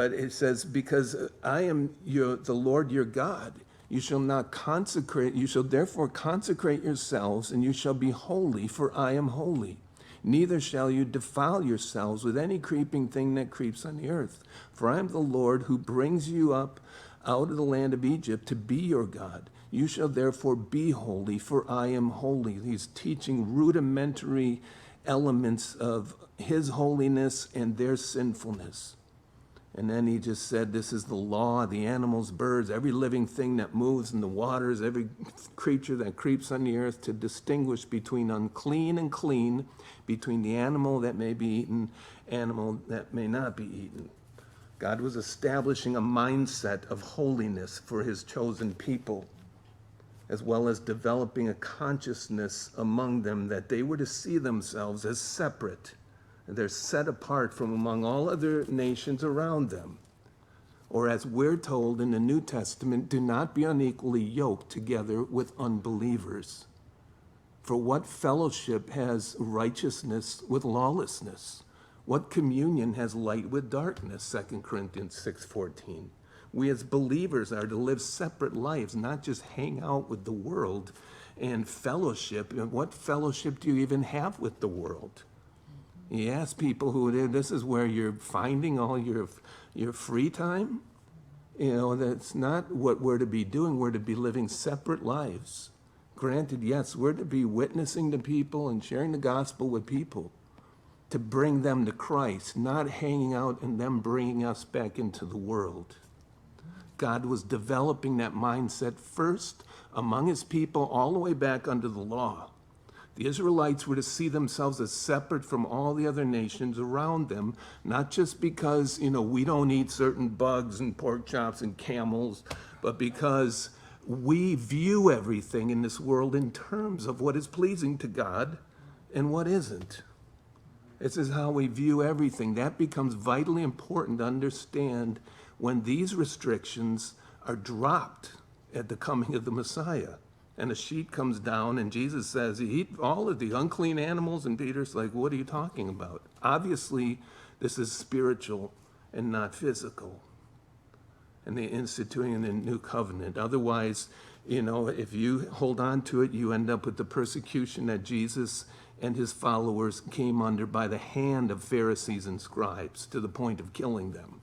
But it says, because I am the Lord your God, you shall therefore consecrate yourselves, and you shall be holy, for I am holy. Neither shall you defile yourselves with any creeping thing that creeps on the earth. For I am the Lord who brings you up out of the land of Egypt to be your God. You shall therefore be holy, for I am holy. He's teaching rudimentary elements of his holiness and their sinfulness. And then he just said, this is the law, the animals, birds, every living thing that moves in the waters, every creature that creeps on the earth, to distinguish between unclean and clean, between the animal that may be eaten, animal that may not be eaten. God was establishing a mindset of holiness for his chosen people, as well as developing a consciousness among them that they were to see themselves as separate. They're set apart from among all other nations around them. Or as we're told in the New Testament, do not be unequally yoked together with unbelievers. For what fellowship has righteousness with lawlessness? What communion has light with darkness? 2 Corinthians 6:14. We as believers are to live separate lives, not just hang out with the world and fellowship. And what fellowship do you even have with the world? You ask people who this is where you're finding all your free time. That's not what we're to be doing. We're to be living separate lives. Granted, yes, we're to be witnessing to people and sharing the gospel with people to bring them to Christ, not hanging out and them bringing us back into the world. God was developing that mindset first among his people all the way back under the law. The Israelites were to see themselves as separate from all the other nations around them, not just because, we don't eat certain bugs and pork chops and camels, but because we view everything in this world in terms of what is pleasing to God and what isn't. This is how we view everything. That becomes vitally important to understand when these restrictions are dropped at the coming of the Messiah. And a sheet comes down and Jesus says, eat all of the unclean animals. And Peter's like, what are you talking about? Obviously, this is spiritual and not physical. And the instituting the new covenant. Otherwise, if you hold on to it, you end up with the persecution that Jesus and his followers came under by the hand of Pharisees and scribes to the point of killing them.